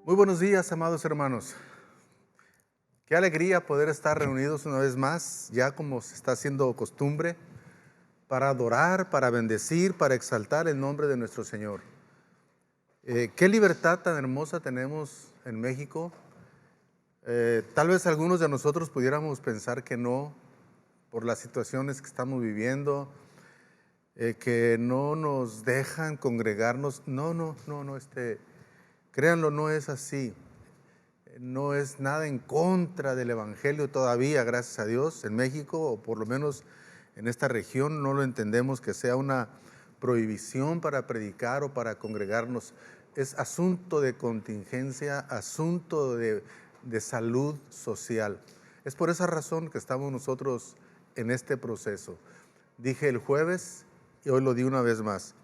Muy buenos días, amados hermanos. Qué alegría poder estar reunidos una vez más, ya como se está haciendo costumbre, para adorar, para bendecir, para exaltar el nombre de nuestro Señor. Qué libertad tan hermosa tenemos en México. Tal vez algunos de nosotros pudiéramos pensar que no, por las situaciones que estamos viviendo, que no nos dejan congregarnos. No, créanlo, no es así. No es nada en contra del Evangelio todavía, gracias a Dios, en México, o por lo menos en esta región, no lo entendemos que sea una prohibición para predicar o para congregarnos. Es asunto de contingencia, asunto de salud social. Es por esa razón que estamos nosotros en este proceso. Dije el jueves y hoy lo di una vez más.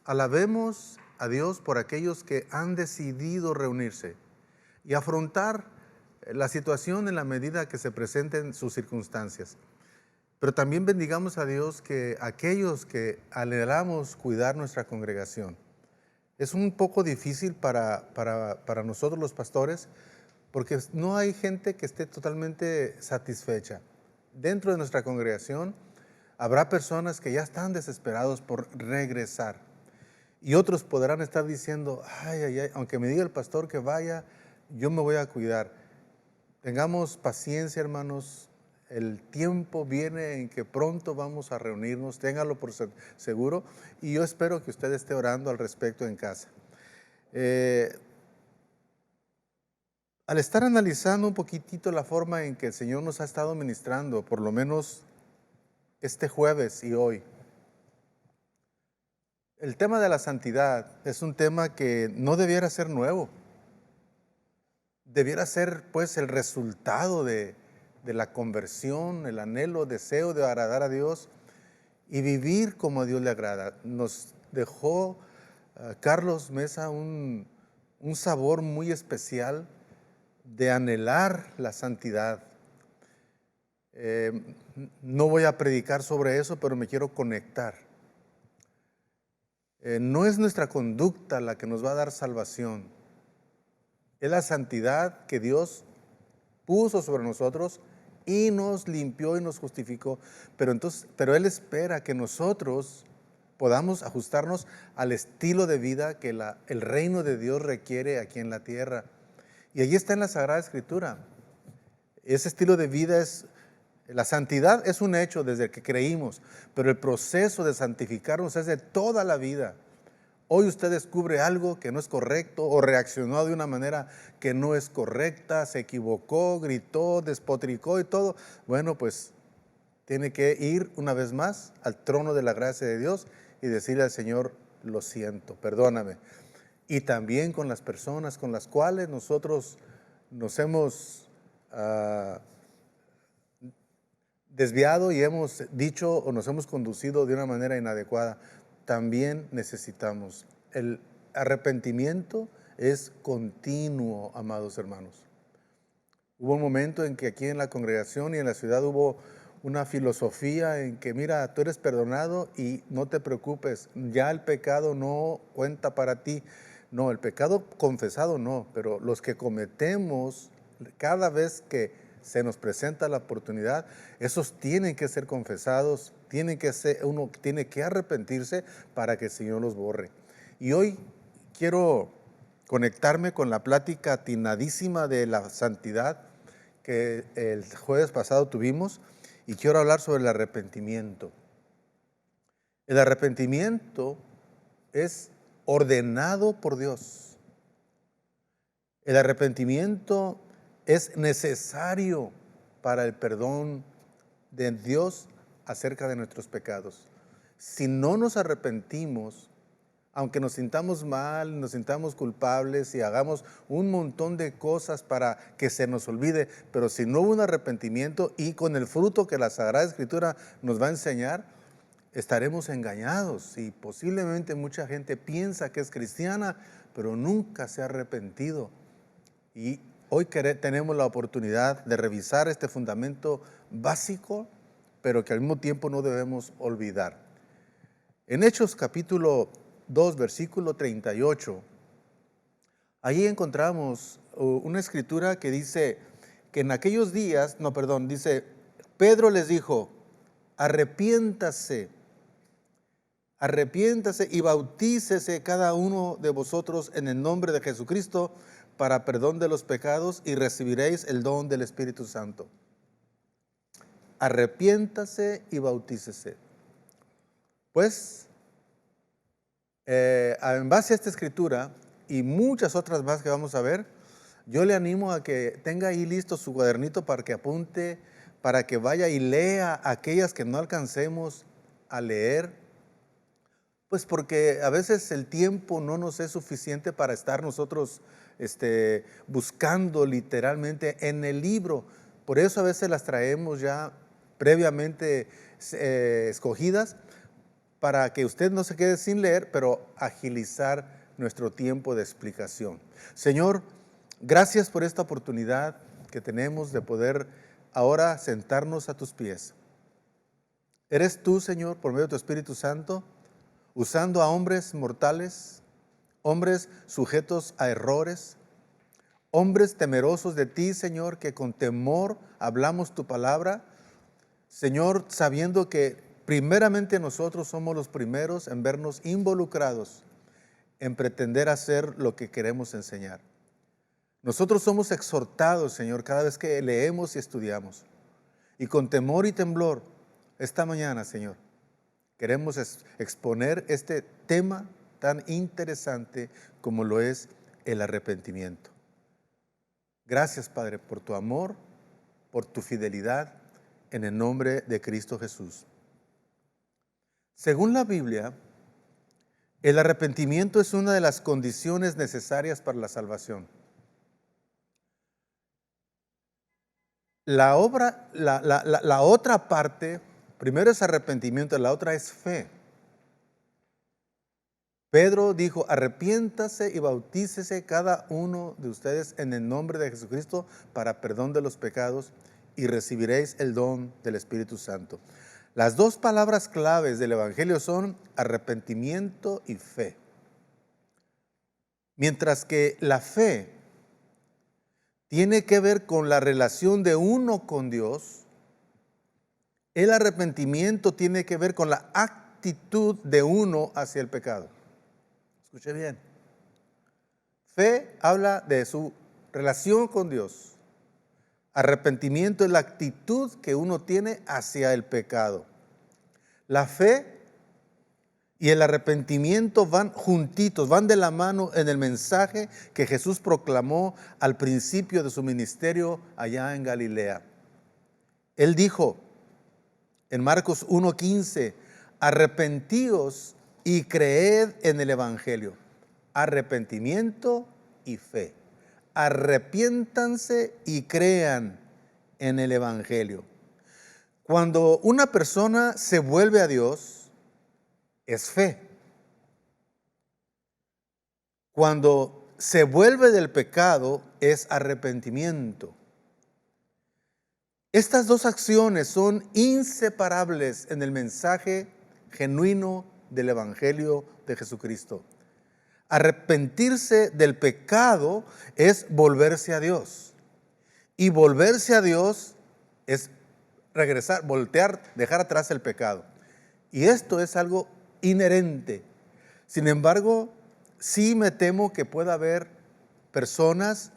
Alabemos a Dios por aquellos que han decidido reunirse y afrontar la situación en la medida que se presenten sus circunstancias. Pero también bendigamos a Dios que aquellos que anhelamos cuidar nuestra congregación. Es un poco difícil para nosotros los pastores, porque no hay gente que esté totalmente satisfecha. Dentro de nuestra congregación habrá personas que ya están desesperados por regresar. Y otros podrán estar diciendo, ay, aunque me diga el pastor que vaya, yo me voy a cuidar. Tengamos paciencia, hermanos. El tiempo viene en que pronto vamos a reunirnos, téngalo por seguro, y yo espero que usted esté orando al respecto en casa. Al estar analizando un poquitito la forma en que el Señor nos ha estado ministrando, por lo menos este jueves y hoy, el tema de la santidad es un tema que no debiera ser nuevo. Debiera ser pues el resultado de la conversión, el anhelo, deseo de agradar a Dios y vivir como a Dios le agrada. Nos dejó Carlos Mesa un sabor muy especial de anhelar la santidad. No voy a predicar sobre eso, pero me quiero conectar. No es nuestra conducta la que nos va a dar salvación. Es la santidad que Dios puso sobre nosotros y nos limpió y nos justificó. Pero Él espera que nosotros podamos ajustarnos al estilo de vida que el reino de Dios requiere aquí en la tierra. Y allí está en la Sagrada Escritura. Ese estilo de vida la santidad es un hecho desde que creímos, pero el proceso de santificarnos es de toda la vida. Hoy usted descubre algo que no es correcto o reaccionó de una manera que no es correcta, se equivocó, gritó, despotricó y todo. Bueno, pues tiene que ir una vez más al trono de la gracia de Dios y decirle al Señor, lo siento, perdóname. Y también con las personas con las cuales nosotros nos hemos desviado y hemos dicho o nos hemos conducido de una manera inadecuada. También necesitamos. El arrepentimiento es continuo, amados hermanos. Hubo un momento en que aquí en la congregación y en la ciudad hubo una filosofía en que, mira, tú eres perdonado y no te preocupes, ya el pecado no cuenta para ti. No, el pecado confesado no, pero los que cometemos cada vez que se nos presenta la oportunidad, esos tienen que ser confesados, uno tiene que arrepentirse para que el Señor los borre. Y hoy quiero conectarme con la plática atinadísima de la santidad que el jueves pasado tuvimos, y quiero hablar sobre el arrepentimiento. El arrepentimiento es ordenado por Dios. El arrepentimiento es necesario para el perdón de Dios acerca de nuestros pecados. Si no nos arrepentimos, aunque nos sintamos mal, nos sintamos culpables y hagamos un montón de cosas para que se nos olvide, pero si no hubo un arrepentimiento y con el fruto que la Sagrada Escritura nos va a enseñar, estaremos engañados y posiblemente mucha gente piensa que es cristiana, pero nunca se ha arrepentido. Y hoy tenemos la oportunidad de revisar este fundamento básico, pero que al mismo tiempo no debemos olvidar. En Hechos capítulo 2, versículo 38, Ahí encontramos una escritura que dice que en aquellos días, dice, Pedro les dijo, arrepiéntase y bautícese cada uno de vosotros en el nombre de Jesucristo para perdón de los pecados y recibiréis el don del Espíritu Santo. Arrepiéntase y bautícese. Pues, en base a esta escritura y muchas otras más que vamos a ver, yo le animo a que tenga ahí listo su cuadernito para que apunte, para que vaya y lea aquellas que no alcancemos a leer, pues porque a veces el tiempo no nos es suficiente para estar nosotros buscando literalmente en el libro. Por eso a veces las traemos ya previamente escogidas, para que usted no se quede sin leer, pero agilizar nuestro tiempo de explicación. Señor, gracias por esta oportunidad que tenemos de poder ahora sentarnos a tus pies. Eres tú, Señor, por medio de tu Espíritu Santo, usando a hombres mortales, hombres sujetos a errores, hombres temerosos de ti, Señor, que con temor hablamos tu palabra, Señor, sabiendo que primeramente nosotros somos los primeros en vernos involucrados en pretender hacer lo que queremos enseñar. Nosotros somos exhortados, Señor, cada vez que leemos y estudiamos. Y con temor y temblor, esta mañana, Señor, queremos exponer este tema tan interesante como lo es el arrepentimiento. Gracias, Padre, por tu amor, por tu fidelidad, en el nombre de Cristo Jesús. Según la Biblia, el arrepentimiento es una de las condiciones necesarias para la salvación. La otra parte, primero es arrepentimiento, la otra es fe. Pedro dijo, arrepiéntase y bautícese cada uno de ustedes en el nombre de Jesucristo para perdón de los pecados y recibiréis el don del Espíritu Santo. Las dos palabras claves del Evangelio son arrepentimiento y fe. Mientras que la fe tiene que ver con la relación de uno con Dios, el arrepentimiento tiene que ver con la actitud de uno hacia el pecado. Escuche bien. Fe habla de su relación con Dios. Arrepentimiento es la actitud que uno tiene hacia el pecado. La fe y el arrepentimiento van juntitos, van de la mano en el mensaje que Jesús proclamó al principio de su ministerio allá en Galilea. Él dijo en Marcos 1:15, arrepentíos y creed en el Evangelio. Arrepentimiento y fe. Arrepiéntanse y crean en el Evangelio. Cuando una persona se vuelve a Dios, es fe. Cuando se vuelve del pecado, es arrepentimiento. Estas dos acciones son inseparables en el mensaje genuino del Evangelio de Jesucristo. Arrepentirse del pecado es volverse a Dios. Y volverse a Dios es regresar, voltear, dejar atrás el pecado. Y esto es algo inherente. Sin embargo, sí me temo que pueda haber personas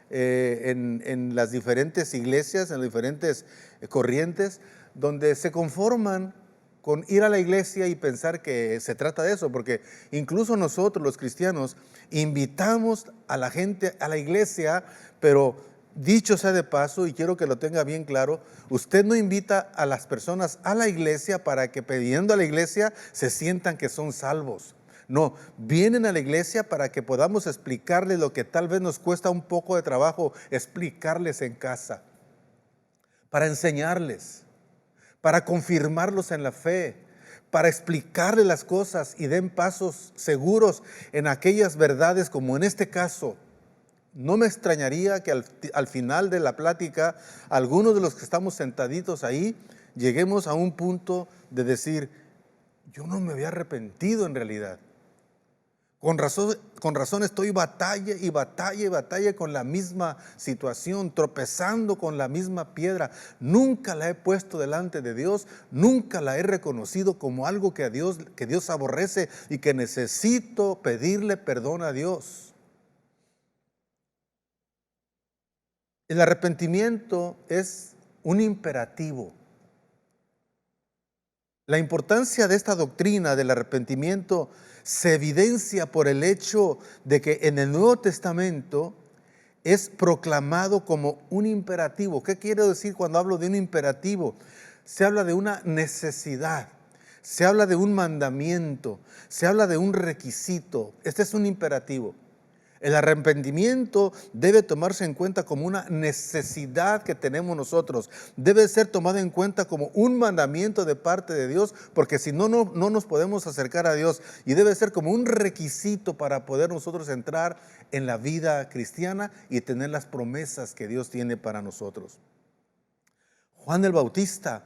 en las diferentes iglesias, en las diferentes corrientes, donde se conforman con ir a la iglesia y pensar que se trata de eso, porque incluso nosotros los cristianos invitamos a la gente a la iglesia, pero dicho sea de paso, y quiero que lo tenga bien claro, usted no invita a las personas a la iglesia para que pidiendo a la iglesia se sientan que son salvos. No, vienen a la iglesia para que podamos explicarles lo que tal vez nos cuesta un poco de trabajo explicarles en casa, para enseñarles, para confirmarlos en la fe, para explicarles las cosas y den pasos seguros en aquellas verdades, como en este caso. No me extrañaría que al final de la plática, algunos de los que estamos sentaditos ahí, lleguemos a un punto de decir, yo no me había arrepentido en realidad. Con razón estoy batalla y batalla y batalla con la misma situación, tropezando con la misma piedra. Nunca la he puesto delante de Dios, nunca la he reconocido como algo que Dios aborrece y que necesito pedirle perdón a Dios. El arrepentimiento es un imperativo. La importancia de esta doctrina del arrepentimiento se evidencia por el hecho de que en el Nuevo Testamento es proclamado como un imperativo. ¿Qué quiero decir cuando hablo de un imperativo? Se habla de una necesidad, se habla de un mandamiento, se habla de un requisito. Este es un imperativo. El arrepentimiento debe tomarse en cuenta como una necesidad que tenemos nosotros. Debe ser tomado en cuenta como un mandamiento de parte de Dios, porque si no, no nos podemos acercar a Dios. Y debe ser como un requisito para poder nosotros entrar en la vida cristiana y tener las promesas que Dios tiene para nosotros. Juan el Bautista,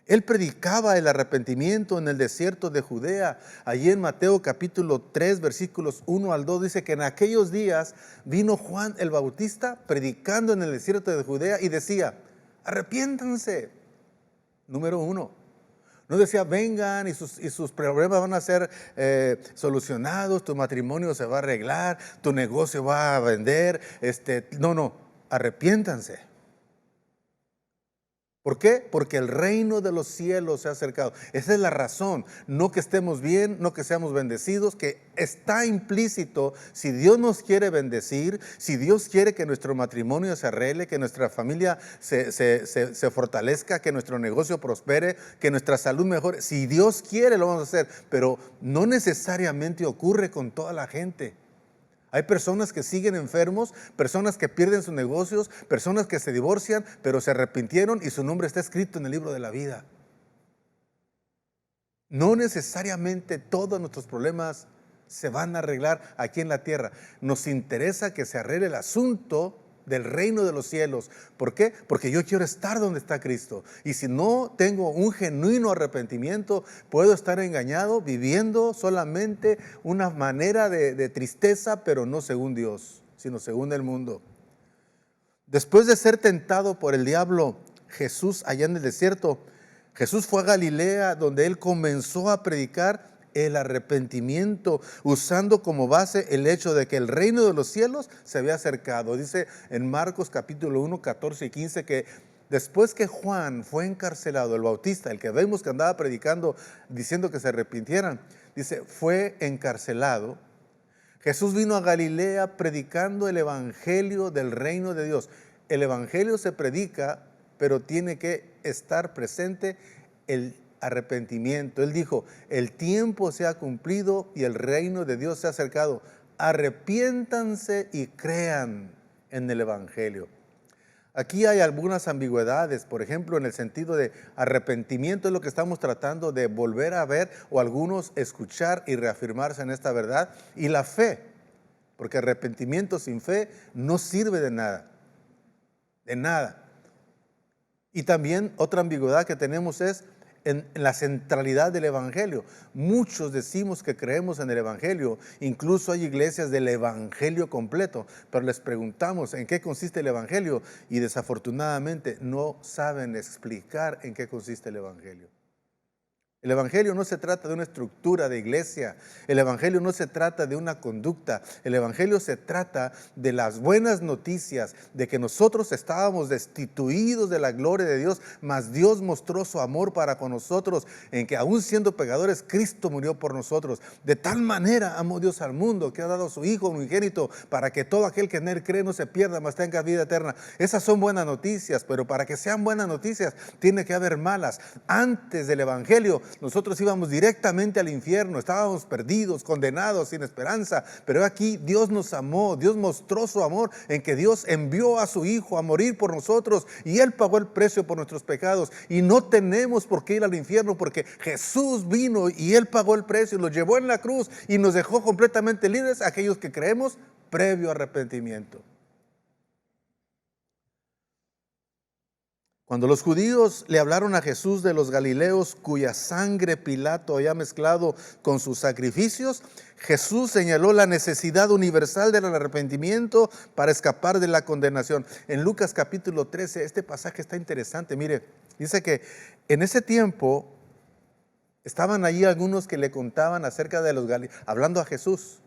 él predicaba el arrepentimiento en el desierto de Judea. Allí en Mateo capítulo 3, versículos 1 al 2, dice que en aquellos días vino Juan el Bautista predicando en el desierto de Judea y decía, arrepiéntanse. Número 1. No decía, vengan y sus problemas van a ser solucionados, tu matrimonio se va a arreglar, tu negocio va a vender. No, arrepiéntanse. ¿Por qué? Porque el reino de los cielos se ha acercado. Esa es la razón. No que estemos bien, no que seamos bendecidos, que está implícito. Si Dios nos quiere bendecir, si Dios quiere que nuestro matrimonio se arregle, que nuestra familia se fortalezca, que nuestro negocio prospere, que nuestra salud mejore. Si Dios quiere, lo vamos a hacer. Pero no necesariamente ocurre con toda la gente. Hay personas que siguen enfermos, personas que pierden sus negocios, personas que se divorcian, pero se arrepintieron y su nombre está escrito en el libro de la vida. No necesariamente todos nuestros problemas se van a arreglar aquí en la tierra. Nos interesa que se arregle el asunto del reino de los cielos. ¿Por qué? Porque yo quiero estar donde está Cristo. Y si no tengo un genuino arrepentimiento, puedo estar engañado, viviendo solamente una manera de tristeza, pero no según Dios, sino según el mundo. Después de ser tentado por el diablo, Jesús allá en el desierto, Jesús fue a Galilea, donde él comenzó a predicar el arrepentimiento, usando como base el hecho de que el reino de los cielos se había acercado. Dice en Marcos capítulo 1, 14 y 15 que después que Juan fue encarcelado, el Bautista, el que vemos que andaba predicando, diciendo que se arrepintieran, dice, fue encarcelado. Jesús vino a Galilea predicando el evangelio del reino de Dios. El evangelio se predica, pero tiene que estar presente el arrepentimiento. Él dijo, el tiempo se ha cumplido y el reino de Dios se ha acercado. Arrepiéntanse y crean en el evangelio. Aquí hay algunas ambigüedades, por ejemplo, en el sentido de arrepentimiento es lo que estamos tratando de volver a ver o algunos escuchar y reafirmarse en esta verdad. Y la fe, porque arrepentimiento sin fe no sirve de nada, de nada. Y también otra ambigüedad que tenemos es en la centralidad del evangelio. Muchos decimos que creemos en el evangelio, incluso hay iglesias del evangelio completo, pero les preguntamos en qué consiste el evangelio y desafortunadamente no saben explicar en qué consiste el evangelio. El evangelio no se trata de una estructura de iglesia, el evangelio no se trata de una conducta, el evangelio se trata de las buenas noticias, de que nosotros estábamos destituidos de la gloria de Dios, mas Dios mostró su amor para con nosotros, en que aún siendo pecadores, Cristo murió por nosotros. De tal manera amó Dios al mundo, que ha dado a su Hijo unigénito, para que todo aquel que en él cree no se pierda, mas tenga vida eterna. Esas son buenas noticias, pero para que sean buenas noticias, tiene que haber malas. Antes del evangelio, nosotros íbamos directamente al infierno, estábamos perdidos, condenados, sin esperanza, pero aquí Dios nos amó, Dios mostró su amor en que Dios envió a su Hijo a morir por nosotros y Él pagó el precio por nuestros pecados y no tenemos por qué ir al infierno porque Jesús vino y Él pagó el precio y lo llevó en la cruz y nos dejó completamente libres a aquellos que creemos previo arrepentimiento. Cuando los judíos le hablaron a Jesús de los galileos cuya sangre Pilato había mezclado con sus sacrificios, Jesús señaló la necesidad universal del arrepentimiento para escapar de la condenación. En Lucas capítulo 13, este pasaje está interesante. Mire, dice que en ese tiempo estaban allí algunos que le contaban acerca de los galileos, hablando a Jesús,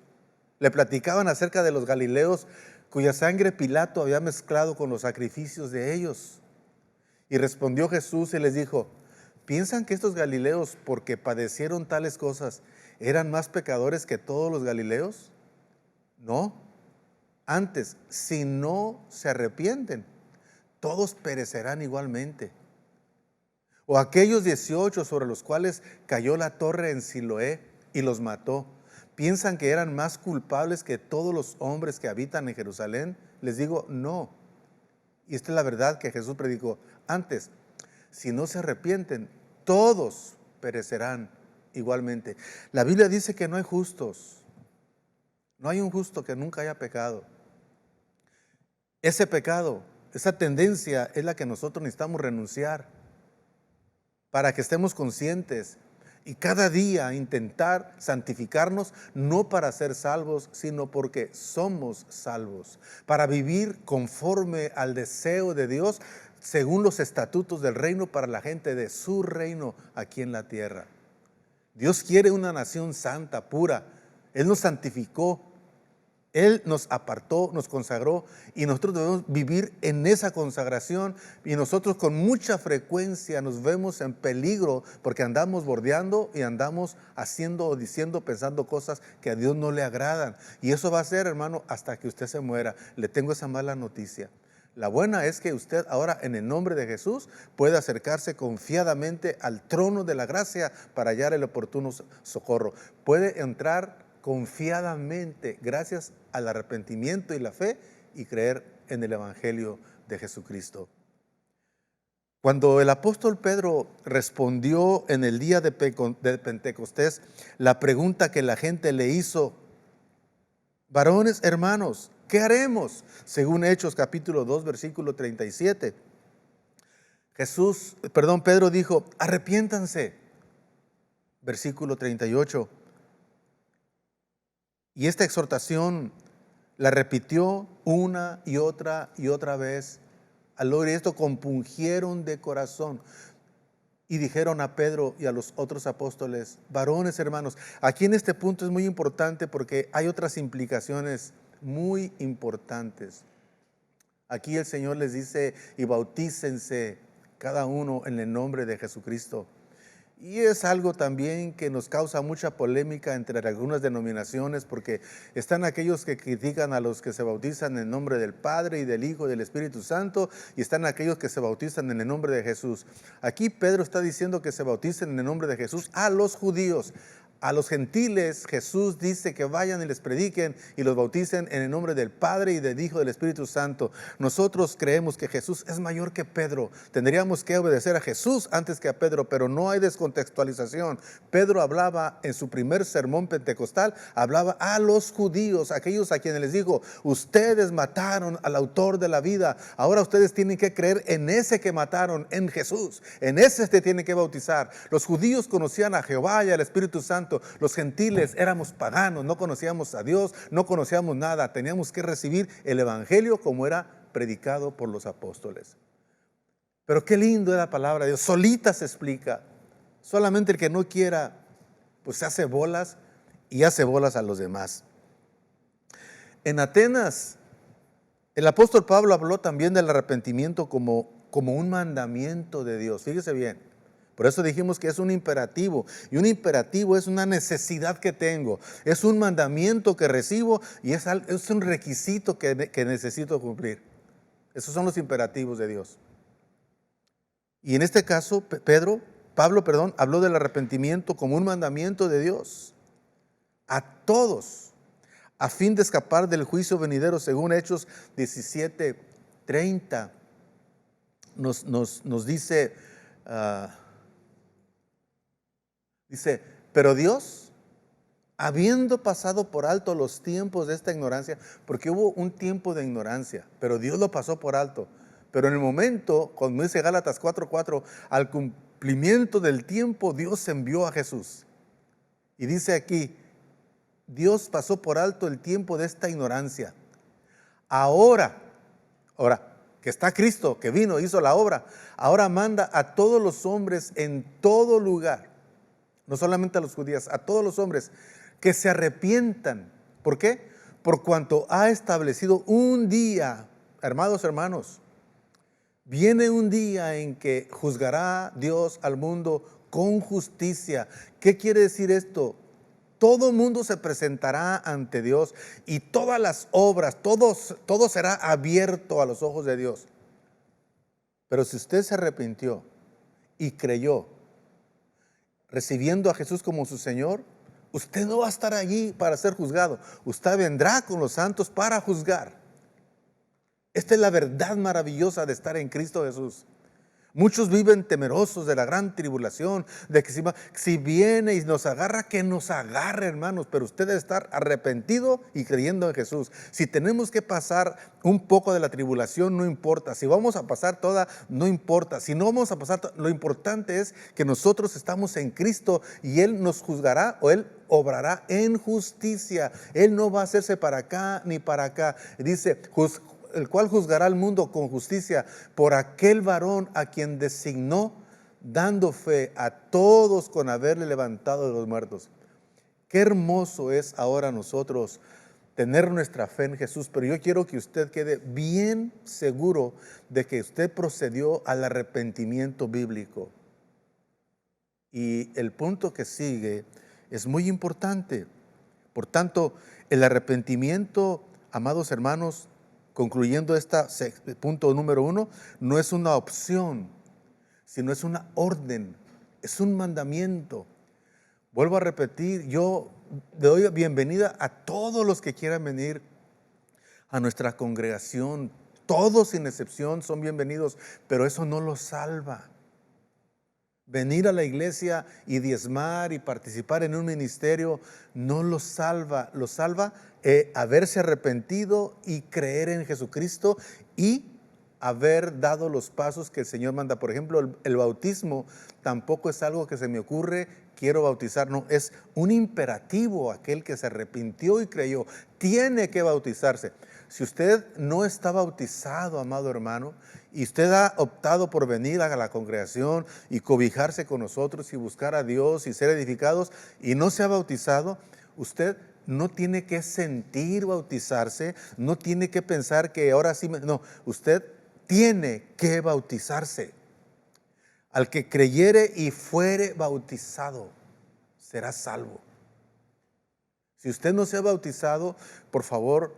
le platicaban acerca de los galileos cuya sangre Pilato había mezclado con los sacrificios de ellos. Y respondió Jesús y les dijo: ¿piensan que estos galileos, porque padecieron tales cosas, eran más pecadores que todos los galileos? No. Antes, si no se arrepienten, todos perecerán igualmente. O aquellos 18 sobre los cuales cayó la torre en Siloé y los mató, ¿piensan que eran más culpables que todos los hombres que habitan en Jerusalén? Les digo, no. Y esta es la verdad que Jesús predicó. Antes, si no se arrepienten, todos perecerán igualmente. La Biblia dice que no hay justos. No hay un justo que nunca haya pecado. Ese pecado, esa tendencia es la que nosotros necesitamos renunciar para que estemos conscientes y cada día intentar santificarnos, no para ser salvos, sino porque somos salvos, para vivir conforme al deseo de Dios, según los estatutos del reino para la gente de su reino aquí en la tierra. Dios quiere una nación santa, pura. Él nos santificó, Él nos apartó, nos consagró, y nosotros debemos vivir en esa consagración. Y nosotros con mucha frecuencia nos vemos en peligro porque andamos bordeando y andamos haciendo o diciendo, pensando cosas que a Dios no le agradan. Y eso va a ser, hermano, hasta que usted se muera. Le tengo esa mala noticia. La buena es que usted ahora, en el nombre de Jesús, puede acercarse confiadamente al trono de la gracia para hallar el oportuno socorro. Puede entrar confiadamente gracias al arrepentimiento y la fe y creer en el Evangelio de Jesucristo. Cuando el apóstol Pedro respondió en el día de Pentecostés la pregunta que la gente le hizo: varones hermanos, ¿qué haremos? Según Hechos capítulo 2 versículo 37. Pedro dijo: arrepiéntanse. Versículo 38. Y esta exhortación la repitió una y otra vez. Al oír esto, compungieron de corazón y dijeron a Pedro y a los otros apóstoles: varones hermanos. Aquí en este punto es muy importante porque hay otras implicaciones muy importantes. Aquí el Señor les dice: y bautícense cada uno en el nombre de Jesucristo. Y es algo también que nos causa mucha polémica entre algunas denominaciones, porque están aquellos que critican a los que se bautizan en el nombre del Padre y del Hijo y del Espíritu Santo, y están aquellos que se bautizan en el nombre de Jesús. Aquí Pedro está diciendo que se bauticen en el nombre de Jesús a los judíos. A los gentiles Jesús dice que vayan y les prediquen y los bauticen en el nombre del Padre y del Hijo y del Espíritu Santo. Nosotros creemos que Jesús es mayor que Pedro. Tendríamos que obedecer a Jesús antes que a Pedro, pero no hay descontextualización. Pedro hablaba en su primer sermón pentecostal, hablaba a los judíos, aquellos a quienes les dijo: ustedes mataron al autor de la vida, ahora ustedes tienen que creer en ese que mataron, en Jesús. En ese se tienen que bautizar. Los judíos conocían a Jehová y al Espíritu Santo. Los gentiles éramos paganos, no conocíamos a Dios, no conocíamos nada. Teníamos que recibir el Evangelio como era predicado por los apóstoles. Pero qué lindo es la palabra de Dios, solita se explica. Solamente el que no quiera, pues se hace bolas y hace bolas a los demás. En Atenas, el apóstol Pablo habló también del arrepentimiento como un mandamiento de Dios. Fíjese bien. Por eso dijimos que es un imperativo, y un imperativo es una necesidad que tengo, es un mandamiento que recibo y es un requisito que necesito cumplir. Esos son los imperativos de Dios. Y en este caso, Pablo habló del arrepentimiento como un mandamiento de Dios a todos, a fin de escapar del juicio venidero, según Hechos 17:30. Nos dice... Dice: pero Dios, habiendo pasado por alto los tiempos de esta ignorancia, porque hubo un tiempo de ignorancia, pero Dios lo pasó por alto. Pero en el momento, como dice Gálatas 4:4, al cumplimiento del tiempo, Dios envió a Jesús. Y dice aquí, Dios pasó por alto el tiempo de esta ignorancia. Ahora que está Cristo, que vino, hizo la obra, ahora manda a todos los hombres en todo lugar, no solamente a los judíos, a todos los hombres, que se arrepientan. ¿Por qué? Por cuanto ha establecido un día, hermanos, viene un día en que juzgará Dios al mundo con justicia. ¿Qué quiere decir esto? Todo mundo se presentará ante Dios y todas las obras, todo será abierto a los ojos de Dios. Pero si usted se arrepintió y creyó, recibiendo a Jesús como su Señor, usted no va a estar allí para ser juzgado. Usted vendrá con los santos para juzgar. Esta es la verdad maravillosa de estar en Cristo Jesús. Muchos viven temerosos de la gran tribulación, de que si viene y nos agarra, que nos agarre, hermanos. Pero usted debe estar arrepentido y creyendo en Jesús. Si tenemos que pasar un poco de la tribulación, no importa. Si vamos a pasar toda, no importa. Si no vamos a pasar, lo importante es que nosotros estamos en Cristo y Él nos juzgará o Él obrará en justicia. Él no va a hacerse para acá ni para acá. Dice, el cual juzgará al mundo con justicia por aquel varón a quien designó, dando fe a todos con haberle levantado de los muertos. Qué hermoso es ahora nosotros tener nuestra fe en Jesús, pero yo quiero que usted quede bien seguro de que usted procedió al arrepentimiento bíblico. Y el punto que sigue es muy importante. Por tanto, el arrepentimiento, amados hermanos, concluyendo punto número 1, no es una opción, sino es una orden, es un mandamiento. Vuelvo a repetir, yo doy bienvenida a todos los que quieran venir a nuestra congregación. Todos sin excepción son bienvenidos, pero eso no los salva. Venir a la iglesia y diezmar y participar en un ministerio no los salva. Los salva haberse arrepentido y creer en Jesucristo y haber dado los pasos que el Señor manda. Por ejemplo, el bautismo tampoco es algo que se me ocurre, quiero bautizar. No, es un imperativo. Aquel que se arrepintió y creyó tiene que bautizarse. Si usted no está bautizado, amado hermano, y usted ha optado por venir a la congregación y cobijarse con nosotros y buscar a Dios y ser edificados y no se ha bautizado, usted no tiene que sentir bautizarse, no tiene que pensar que ahora sí, no, usted tiene que bautizarse. Al que creyere y fuere bautizado, será salvo. Si usted no se ha bautizado, por favor,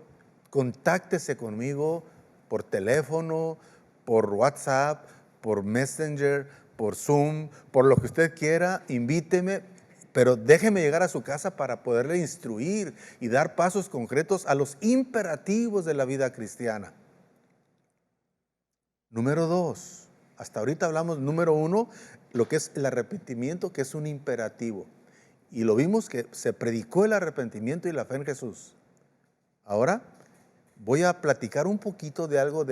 contáctese conmigo por teléfono, por WhatsApp, por Messenger, por Zoom, por lo que usted quiera, invíteme, pero déjeme llegar a su casa para poderle instruir y dar pasos concretos a los imperativos de la vida cristiana. Número 2, hasta ahorita hablamos, número 1, lo que es el arrepentimiento, que es un imperativo. Y lo vimos que se predicó el arrepentimiento y la fe en Jesús. Ahora voy a platicar un poquito de algo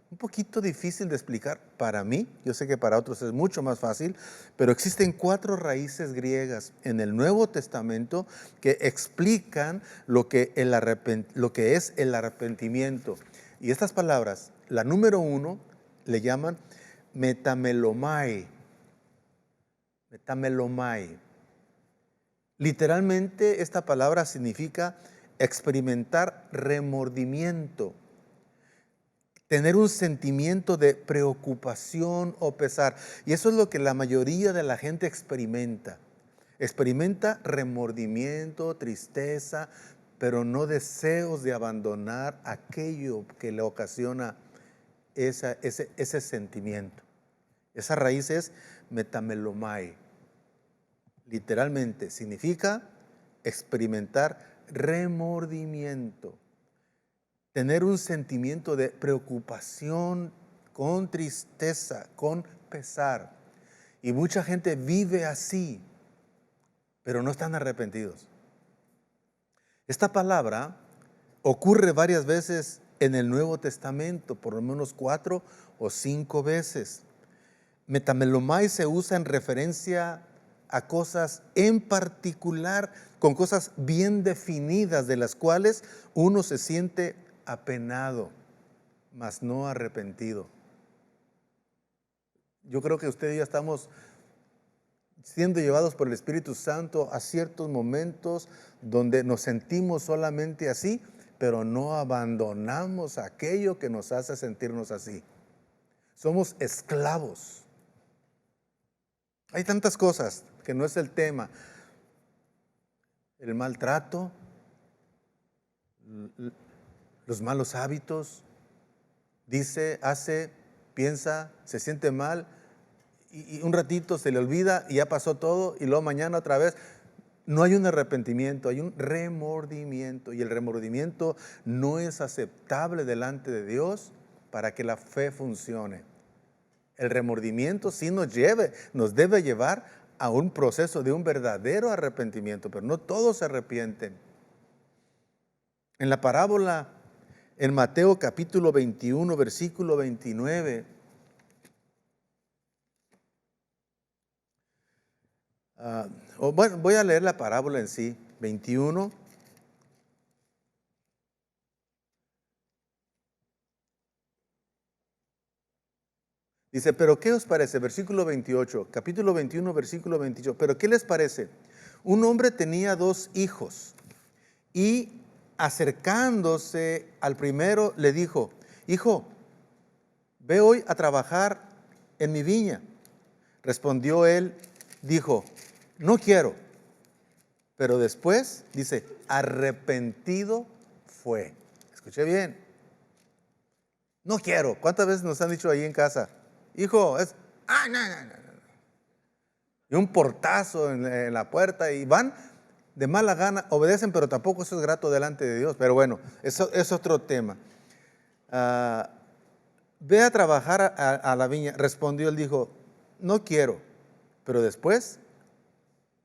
un poquito difícil de explicar para mí. Yo sé que para otros es mucho más fácil, pero existen 4 raíces griegas en el Nuevo Testamento que explican lo que es el arrepentimiento. Y estas palabras, la número 1, le llaman metamelomai. Metamelomai. Literalmente esta palabra significa experimentar remordimiento, tener un sentimiento de preocupación o pesar. Y eso es lo que la mayoría de la gente experimenta. Experimenta remordimiento, tristeza, pero no deseos de abandonar aquello que le ocasiona ese sentimiento. Esa raíz es metamelomai. Literalmente significa experimentar remordimiento, tener un sentimiento de preocupación, con tristeza, con pesar. Y mucha gente vive así, pero no están arrepentidos. Esta palabra ocurre varias veces en el Nuevo Testamento, por lo menos 4 o 5 veces. Metamelomai se usa en referencia a cosas en particular, con cosas bien definidas, de las cuales uno se siente apenado, mas no arrepentido. Yo creo que usted y yo estamos siendo llevados por el Espíritu Santo a ciertos momentos donde nos sentimos solamente así, pero no abandonamos aquello que nos hace sentirnos así. Somos esclavos. Hay tantas cosas que no es el tema. El maltrato, los malos hábitos, dice, hace, piensa, se siente mal y un ratito se le olvida y ya pasó todo y luego mañana otra vez. No hay un arrepentimiento, hay un remordimiento, y el remordimiento no es aceptable delante de Dios para que la fe funcione. El remordimiento sí nos debe llevar a un proceso de un verdadero arrepentimiento, pero no todos se arrepienten. En la parábola, en Mateo capítulo 21, versículo 29, bueno, voy a leer la parábola en sí, 21. Dice, pero ¿qué os parece? Versículo 28, capítulo 21, versículo 28. Pero ¿qué les parece? Un hombre tenía 2 hijos y acercándose al primero le dijo, hijo, ve hoy a trabajar en mi viña. Respondió él, dijo, no quiero. Pero después, dice, arrepentido fue. Escuché bien. No quiero. ¿Cuántas veces nos han dicho ahí en casa? Hijo, no. Y un portazo en la puerta y van de mala gana, obedecen, pero tampoco eso es grato delante de Dios. Pero bueno, eso es otro tema. Ve a trabajar a la viña. Respondió él, dijo, no quiero. Pero después,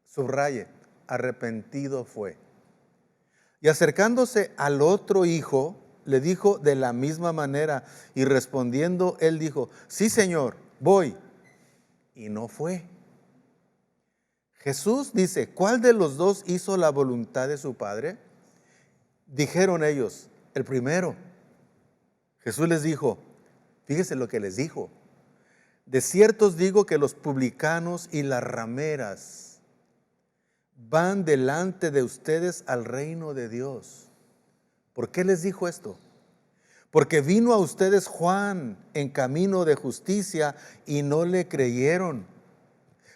subraye, arrepentido fue. Y acercándose al otro hijo, le dijo de la misma manera, y respondiendo él dijo, sí Señor, voy. Y no fue. Jesús dice, ¿cuál de los 2 hizo la voluntad de su Padre? Dijeron ellos, el primero. Jesús les dijo, fíjese lo que les dijo, de cierto os digo que los publicanos y las rameras van delante de ustedes al reino de Dios. ¿Por qué les dijo esto? Porque vino a ustedes Juan en camino de justicia y no le creyeron.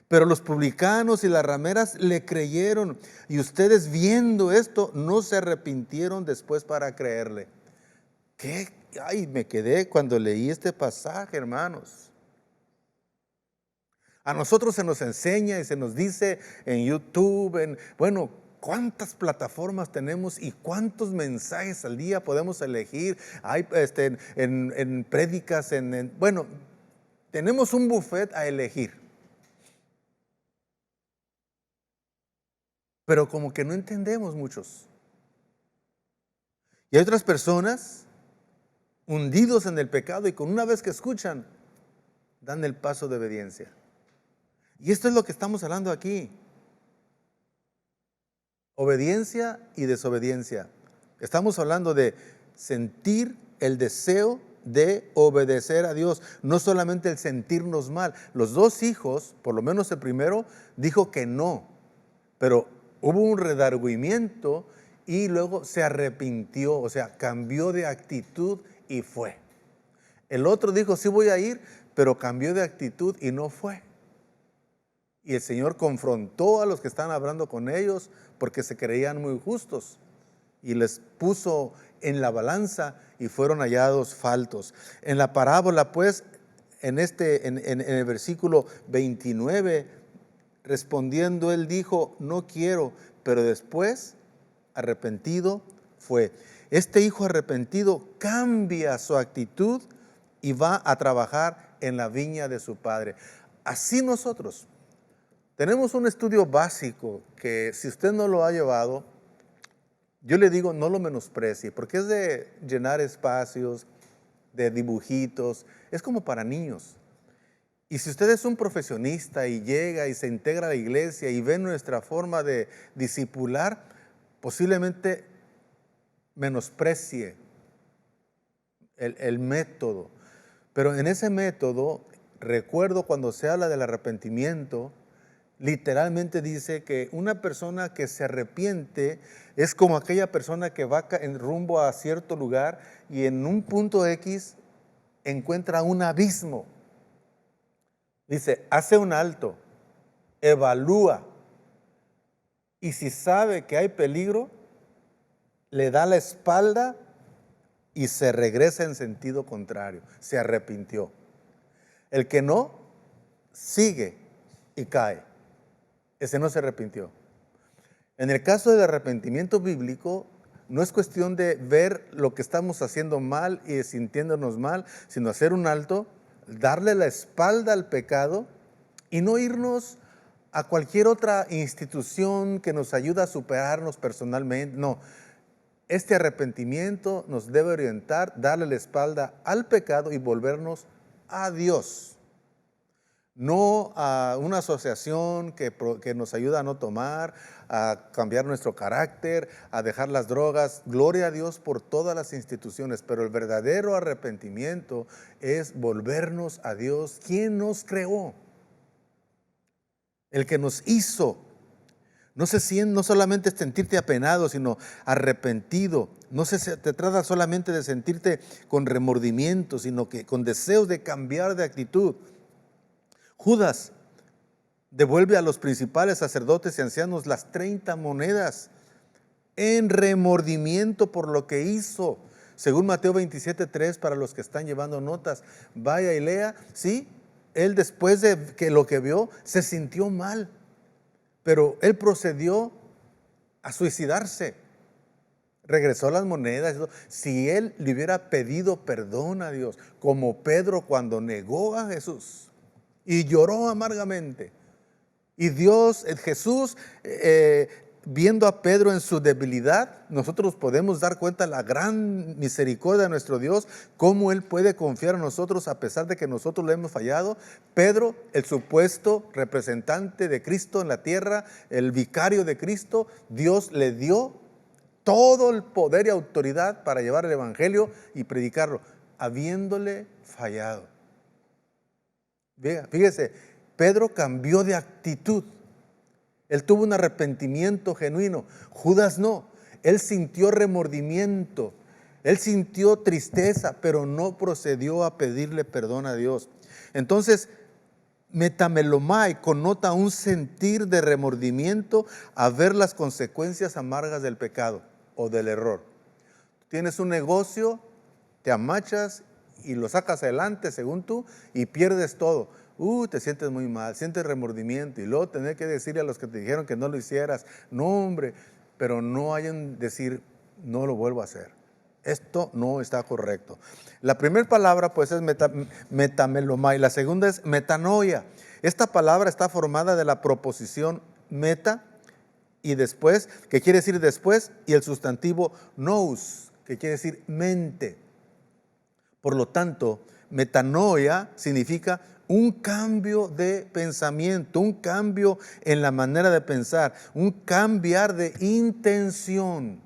Pero los publicanos y las rameras le creyeron, y ustedes viendo esto no se arrepintieron después para creerle. ¿Qué? Ay, me quedé cuando leí este pasaje, hermanos. A nosotros se nos enseña y se nos dice en YouTube, bueno, cuántas plataformas tenemos y cuántos mensajes al día podemos elegir. Hay en prédicas, bueno, tenemos un buffet a elegir. Pero como que no entendemos muchos. Y hay otras personas hundidos en el pecado y con una vez que escuchan, dan el paso de obediencia. Y esto es lo que estamos hablando aquí. Obediencia y desobediencia. Estamos hablando de sentir el deseo de obedecer a Dios, no solamente el sentirnos mal. Los 2 hijos, por lo menos el primero, dijo que no, pero hubo un redargüimiento y luego se arrepintió, o sea, cambió de actitud y fue. El otro dijo, sí voy a ir, pero cambió de actitud y no fue. Y el Señor confrontó a los que estaban hablando con ellos porque se creían muy justos y les puso en la balanza y fueron hallados faltos. En la parábola, pues, en el versículo 29, respondiendo él dijo, no quiero, pero después arrepentido fue. Este hijo arrepentido cambia su actitud y va a trabajar en la viña de su padre. Así nosotros tenemos un estudio básico que si usted no lo ha llevado, Yo le digo, no lo menosprecie, porque es de llenar espacios, de dibujitos, es como para niños. Y si usted es un profesionista y llega y se integra a la iglesia y ve nuestra forma de discipular, posiblemente menosprecie el método. Pero en ese método, recuerdo cuando se habla del arrepentimiento, literalmente dice que una persona que se arrepiente es como aquella persona que va en rumbo a cierto lugar y en un punto X encuentra un abismo. Dice, hace un alto, evalúa, y si sabe que hay peligro, le da la espalda y se regresa en sentido contrario. Se arrepintió. El que no, sigue y cae. Ese no se arrepintió. En el caso del arrepentimiento bíblico, no es cuestión de ver lo que estamos haciendo mal y sintiéndonos mal, sino hacer un alto, darle la espalda al pecado y no irnos a cualquier otra institución que nos ayude a superarnos personalmente. No, este arrepentimiento nos debe orientar, darle la espalda al pecado y volvernos a Dios. No a una asociación que nos ayuda a no tomar, a cambiar nuestro carácter, a dejar las drogas. Gloria a Dios por todas las instituciones, pero el verdadero arrepentimiento es volvernos a Dios, quien nos creó, el que nos hizo. No solamente sentirte apenado, sino arrepentido. No se te trata solamente de sentirte con remordimiento, sino que con deseos de cambiar de actitud. Judas devuelve a los principales sacerdotes y ancianos las 30 monedas en remordimiento por lo que hizo. Según Mateo 27:3, para los que están llevando notas, vaya y lea. Sí, él después de que lo que vio, se sintió mal, pero él procedió a suicidarse. Regresó las monedas. Si él le hubiera pedido perdón a Dios, como Pedro cuando negó a Jesús y lloró amargamente, y Jesús, viendo a Pedro en su debilidad, nosotros podemos dar cuenta de la gran misericordia de nuestro Dios, cómo Él puede confiar en nosotros a pesar de que nosotros le hemos fallado. Pedro, el supuesto representante de Cristo en la tierra, el vicario de Cristo, Dios le dio todo el poder y autoridad para llevar el evangelio y predicarlo, habiéndole fallado. Fíjese, Pedro cambió de actitud. Él tuvo un arrepentimiento genuino. Judas no. Él sintió remordimiento. Él sintió tristeza, pero no procedió a pedirle perdón a Dios. Entonces, metamelomai connota un sentir de remordimiento a ver las consecuencias amargas del pecado o del error. Tienes un negocio, te amachas y lo sacas adelante según tú y pierdes todo. Te sientes muy mal, sientes remordimiento y luego tener que decirle a los que te dijeron que no lo hicieras, no hombre, pero no hay en decir, no lo vuelvo a hacer. Esto no está correcto. La primera palabra pues es metamelomai, la segunda es metanoia. Esta palabra está formada de la proposición meta y después, que quiere decir después, y el sustantivo nous, que quiere decir mente. Por lo tanto, metanoia significa un cambio de pensamiento, un cambio en la manera de pensar, un cambiar de intención.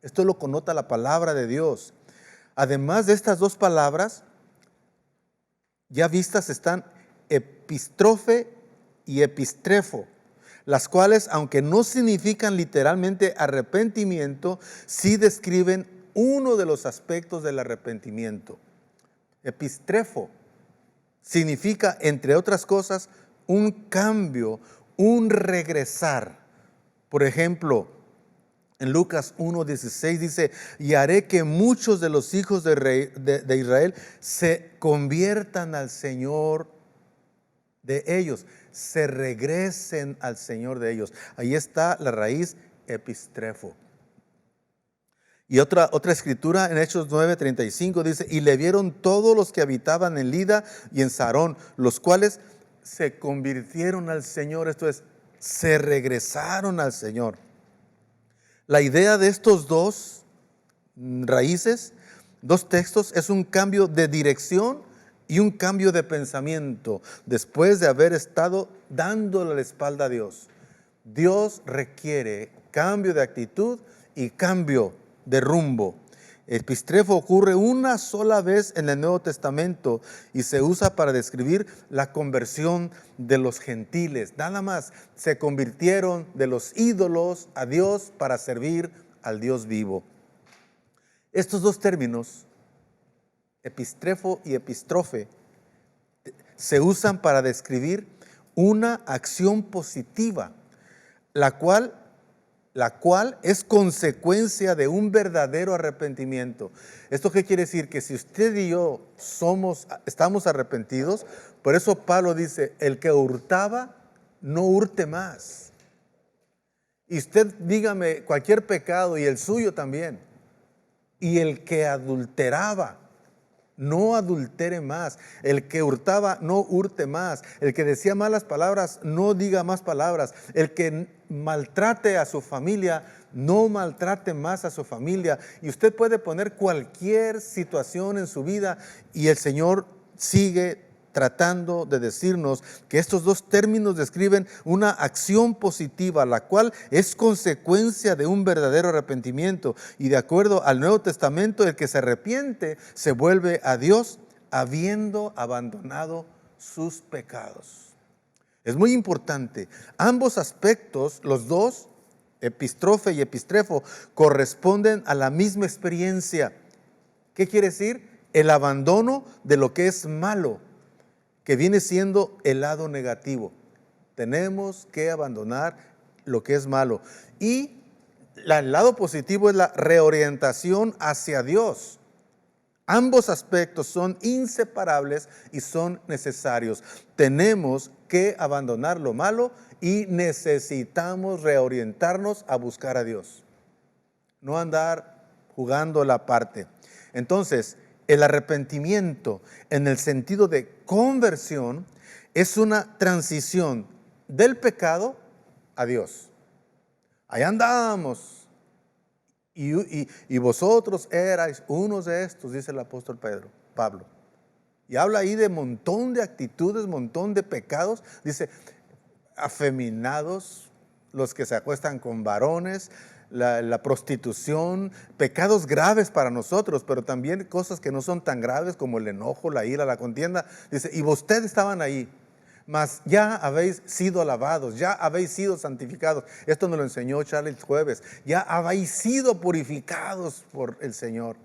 Esto lo connota la palabra de Dios. Además de estas dos palabras, ya vistas están epistrofe y epistrefo, las cuales, aunque no significan literalmente arrepentimiento, sí describen uno de los aspectos del arrepentimiento. Epistrefo significa, entre otras cosas, un cambio, un regresar. Por ejemplo, en Lucas 1:16 dice, y haré que muchos de los hijos de Israel se conviertan al Señor de ellos, se regresen al Señor de ellos. Ahí está la raíz epistrefo. Y otra escritura en Hechos 9:35 dice, y le vieron todos los que habitaban en Lida y en Sarón, los cuales se convirtieron al Señor, esto es, se regresaron al Señor. La idea de estos dos raíces, dos textos, es un cambio de dirección y un cambio de pensamiento después de haber estado dándole la espalda a Dios. Dios requiere cambio de actitud y cambio de rumbo. Epistrefo ocurre una sola vez en el Nuevo Testamento y se usa para describir la conversión de los gentiles. Nada más, se convirtieron de los ídolos a Dios para servir al Dios vivo. Estos dos términos, epistrefo y epistrofe, se usan para describir una acción positiva, la cual es consecuencia de un verdadero arrepentimiento. ¿Esto qué quiere decir? Que si usted y yo estamos arrepentidos, por eso Pablo dice, el que hurtaba, no hurte más. Y usted dígame cualquier pecado y el suyo también. Y el que adulteraba, no adultere más. El que hurtaba, no hurte más. El que decía malas palabras, no diga más palabras. El que maltrate a su familia, no maltrate más a su familia. Y usted puede poner cualquier situación en su vida y el Señor sigue tratando de decirnos que estos dos términos describen una acción positiva, la cual es consecuencia de un verdadero arrepentimiento. Y de acuerdo al Nuevo Testamento, el que se arrepiente se vuelve a Dios habiendo abandonado sus pecados. Es muy importante. Ambos aspectos, los dos, epistrofe y epistrefo, corresponden a la misma experiencia. ¿Qué quiere decir? El abandono de lo que es malo, que viene siendo el lado negativo. Tenemos que abandonar lo que es malo. Y el lado positivo es la reorientación hacia Dios. Ambos aspectos son inseparables y son necesarios. Tenemos que abandonar lo malo y necesitamos reorientarnos a buscar a Dios. No andar jugando la parte. Entonces, el arrepentimiento en el sentido de conversión es una transición del pecado a Dios. Ahí andamos. Y vosotros erais unos de estos, dice el apóstol Pablo. Y habla ahí de montón de actitudes, montón de pecados. Dice, afeminados, los que se acuestan con varones, la prostitución, pecados graves para nosotros, pero también cosas que no son tan graves como el enojo, la ira, la contienda. Dice, y ustedes estaban ahí, mas ya habéis sido lavados, ya habéis sido santificados. Esto nos lo enseñó Charles jueves. Ya habéis sido purificados por el Señor.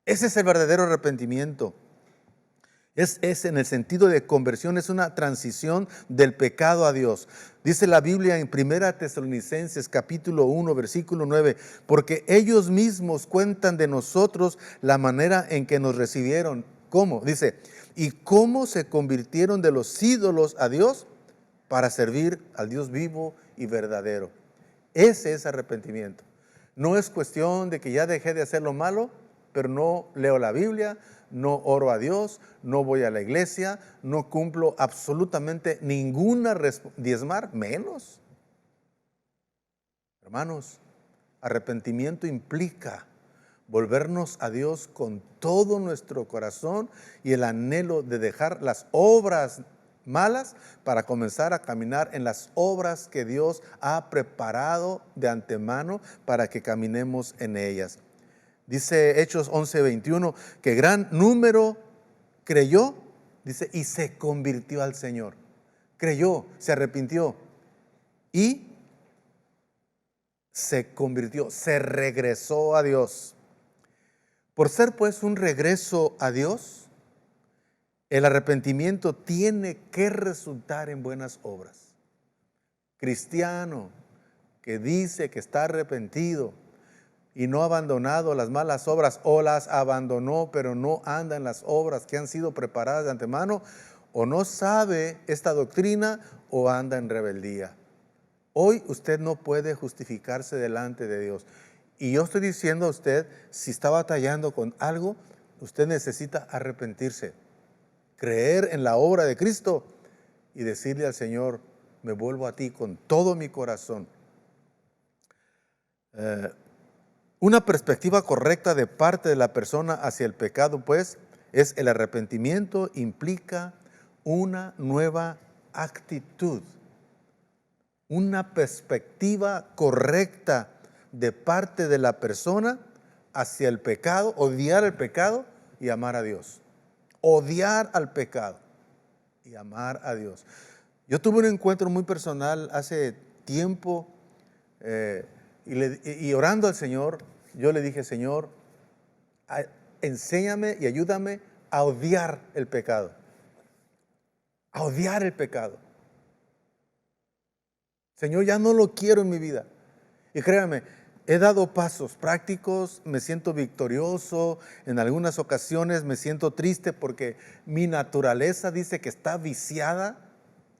Ese es el verdadero arrepentimiento. Es en el sentido de conversión, es una transición del pecado a Dios. Dice la Biblia en 1 Tesalonicenses capítulo 1 versículo 9, porque ellos mismos cuentan de nosotros la manera en que nos recibieron. ¿Cómo? Dice, y cómo se convirtieron de los ídolos a Dios para servir al Dios vivo y verdadero. Ese es arrepentimiento. No es cuestión de que ya dejé de hacer lo malo, pero no leo la Biblia, no oro a Dios, no voy a la iglesia, no cumplo absolutamente ninguna diezmar, menos. Hermanos, arrepentimiento implica volvernos a Dios con todo nuestro corazón y el anhelo de dejar las obras malas para comenzar a caminar en las obras que Dios ha preparado de antemano para que caminemos en ellas. Dice Hechos 11:21 que gran número creyó, dice, y se convirtió al Señor. Creyó, se arrepintió y se convirtió, se regresó a Dios. Por ser pues un regreso a Dios, el arrepentimiento tiene que resultar en buenas obras. Cristiano que dice que está arrepentido y no ha abandonado las malas obras, o las abandonó pero no anda en las obras que han sido preparadas de antemano, o no sabe esta doctrina o anda en rebeldía. Hoy usted no puede justificarse delante de Dios. Y yo estoy diciendo a usted, si está batallando con algo, usted necesita arrepentirse, creer en la obra de Cristo y decirle al Señor, me vuelvo a ti con todo mi corazón. Una perspectiva correcta de parte de la persona hacia el pecado, pues, es el arrepentimiento implica una nueva actitud, una perspectiva correcta de parte de la persona hacia el pecado, odiar el pecado y amar a Dios. Odiar al pecado y amar a Dios. Yo tuve un encuentro muy personal hace tiempo y orando al Señor, yo le dije, Señor, enséñame y ayúdame a odiar el pecado. A odiar el pecado. Señor, ya no lo quiero en mi vida. Y créanme, he dado pasos prácticos, me siento victorioso, en algunas ocasiones me siento triste porque mi naturaleza dice que está viciada,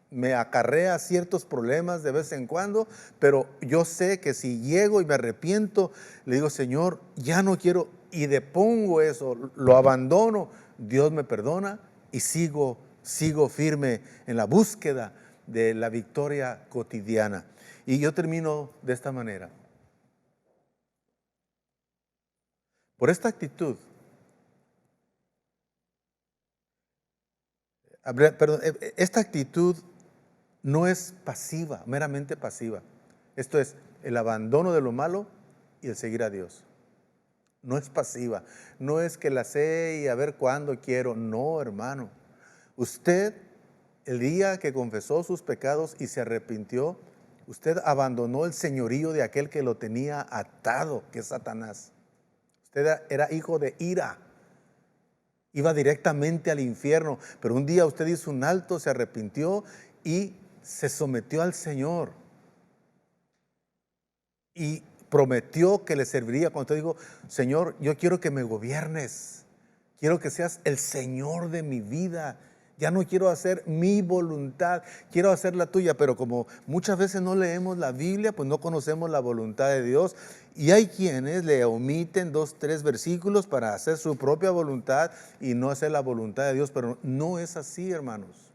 me acarrea ciertos problemas de vez en cuando, pero yo sé que si llego y me arrepiento, le digo, Señor, ya no quiero, y depongo eso, lo abandono, Dios me perdona y sigo firme en la búsqueda de la victoria cotidiana. Y yo termino de esta manera. Por esta actitud, esta actitud no es pasiva, meramente pasiva. Esto es el abandono de lo malo y el seguir a Dios. No es pasiva, no es que la sé y a ver cuándo quiero. No, hermano. Usted, el día que confesó sus pecados y se arrepintió, usted abandonó el señorío de aquel que lo tenía atado, que es Satanás. Usted era hijo de ira. Iba directamente al infierno, pero un día usted hizo un alto, se arrepintió y se sometió al Señor. Y prometió que le serviría. Cuando usted dijo, Señor, yo quiero que me gobiernes, quiero que seas el Señor de mi vida, ya no quiero hacer mi voluntad, quiero hacer la tuya. Pero como muchas veces no leemos la Biblia, pues no conocemos la voluntad de Dios, y hay quienes le omiten 2, 3 versículos para hacer su propia voluntad y no hacer la voluntad de Dios. Pero no es así, hermanos.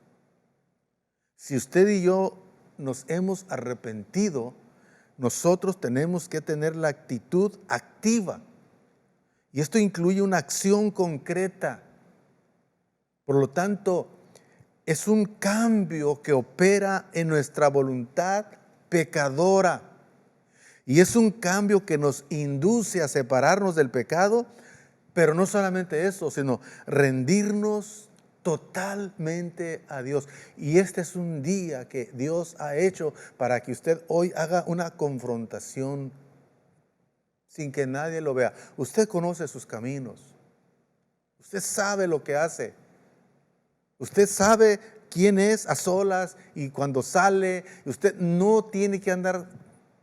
Si usted y yo nos hemos arrepentido, nosotros tenemos que tener la actitud activa. Y esto incluye una acción concreta. Por lo tanto, es un cambio que opera en nuestra voluntad pecadora. Y es un cambio que nos induce a separarnos del pecado, pero no solamente eso, sino rendirnos totalmente a Dios. Y este es un día que Dios ha hecho para que usted hoy haga una confrontación sin que nadie lo vea. Usted conoce sus caminos. Usted sabe lo que hace. Usted sabe quién es a solas y cuando sale. Usted no tiene que andar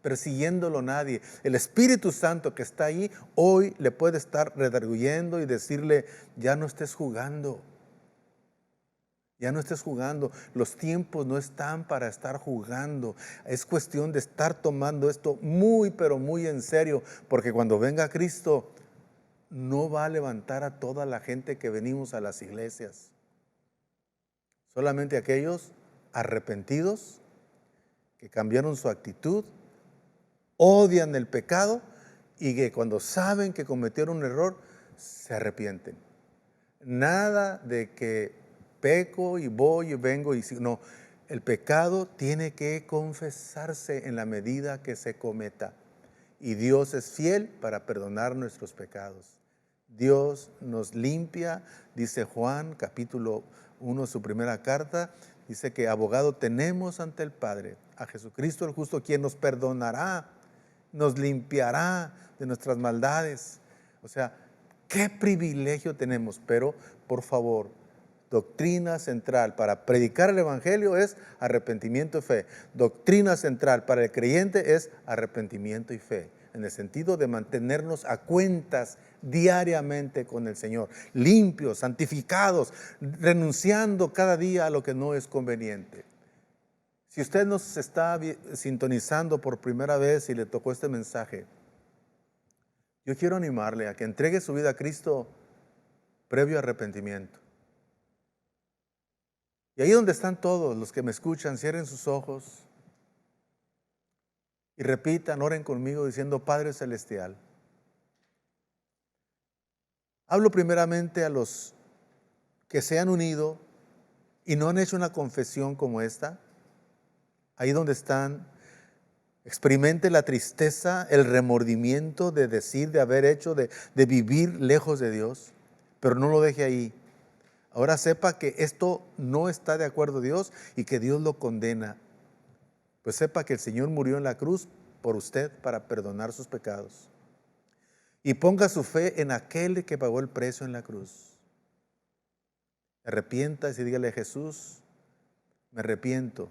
persiguiéndolo nadie. El Espíritu Santo que está ahí hoy le puede estar redarguyendo y decirle, ya no estés jugando. Ya no estés jugando. Los tiempos no están para estar jugando. Es cuestión de estar tomando esto muy, pero muy en serio, porque cuando venga Cristo no va a levantar a toda la gente que venimos a las iglesias. Solamente aquellos arrepentidos que cambiaron su actitud, odian el pecado y que cuando saben que cometieron un error, se arrepienten. Nada de que peco y voy y vengo y no. El pecado tiene que confesarse en la medida que se cometa. Y Dios es fiel para perdonar nuestros pecados. Dios nos limpia, dice Juan, capítulo 1, su primera carta, dice que abogado tenemos ante el Padre, a Jesucristo el justo, quien nos perdonará, nos limpiará de nuestras maldades. O sea, qué privilegio tenemos. Pero, por favor, doctrina central para predicar el Evangelio es arrepentimiento y fe. Doctrina central para el creyente es arrepentimiento y fe, en el sentido de mantenernos a cuentas diariamente con el Señor, limpios, santificados, renunciando cada día a lo que no es conveniente. Si usted nos está sintonizando por primera vez y le tocó este mensaje, yo quiero animarle a que entregue su vida a Cristo previo arrepentimiento. Y ahí donde están todos los que me escuchan, cierren sus ojos Y repitan, oren conmigo diciendo: Padre Celestial. Hablo primeramente a los que se han unido y no han hecho una confesión como esta. Ahí donde están, experimente la tristeza, el remordimiento de decir, de haber hecho, de vivir lejos de Dios, pero no lo deje ahí. Ahora sepa que esto no está de acuerdo a Dios y que Dios lo condena. Pues sepa que el Señor murió en la cruz por usted para perdonar sus pecados. Y ponga su fe en aquel que pagó el precio en la cruz. Arrepiéntase y dígale a Jesús: me arrepiento.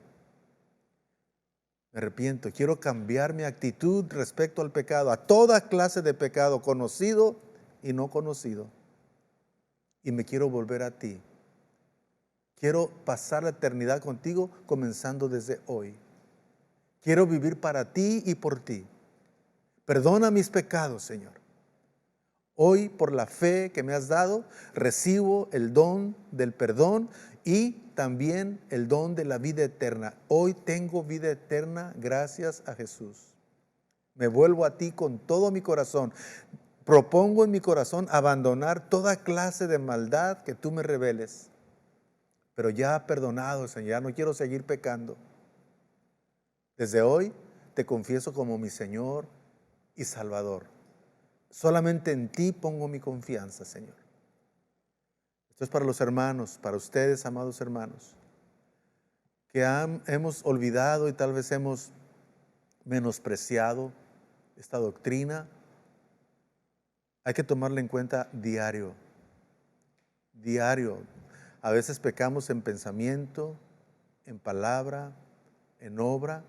Me arrepiento, quiero cambiar mi actitud respecto al pecado, a toda clase de pecado, conocido y no conocido. Y me quiero volver a ti. Quiero pasar la eternidad contigo comenzando desde hoy. Quiero vivir para ti y por ti. Perdona mis pecados, Señor. Hoy, por la fe que me has dado, recibo el don del perdón y también el don de la vida eterna. Hoy tengo vida eterna gracias a Jesús. Me vuelvo a ti con todo mi corazón. Propongo en mi corazón abandonar toda clase de maldad que tú me reveles. Pero ya perdonado, Señor, ya no quiero seguir pecando. Desde hoy te confieso como mi Señor y Salvador. Solamente en ti pongo mi confianza, Señor. Esto es para los hermanos, para ustedes, amados hermanos, que hemos olvidado y tal vez hemos menospreciado esta doctrina. Hay que tomarla en cuenta diario. Diario. A veces pecamos en pensamiento, en palabra, en obra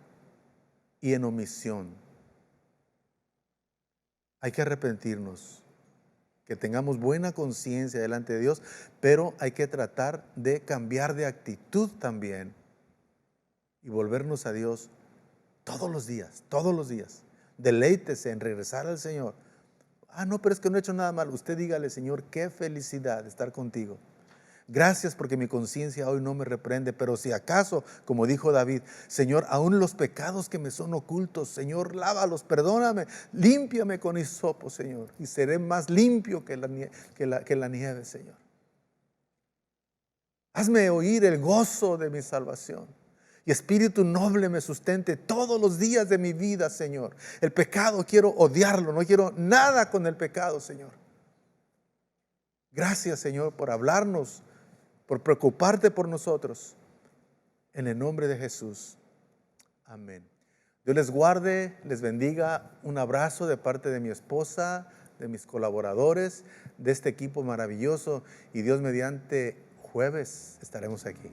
y en omisión. Hay que arrepentirnos, que tengamos buena conciencia delante de Dios, pero hay que tratar de cambiar de actitud también y volvernos a Dios todos los días, todos los días. Deleítese en regresar al Señor. No, pero es que no he hecho nada mal. Usted dígale: Señor, qué felicidad estar contigo. Gracias porque mi conciencia hoy no me reprende, pero si acaso, como dijo David, Señor, aún los pecados que me son ocultos, Señor, lávalos, perdóname, límpiame con hisopo, Señor, y seré más limpio que la nieve, Señor. Hazme oír el gozo de mi salvación y espíritu noble me sustente todos los días de mi vida, Señor. El pecado quiero odiarlo, no quiero nada con el pecado, Señor. Gracias, Señor, por hablarnos, por preocuparte por nosotros. En el nombre de Jesús. Amén. Dios les guarde, les bendiga. Un abrazo de parte de mi esposa, de mis colaboradores, de este equipo maravilloso. Y Dios mediante, jueves estaremos aquí.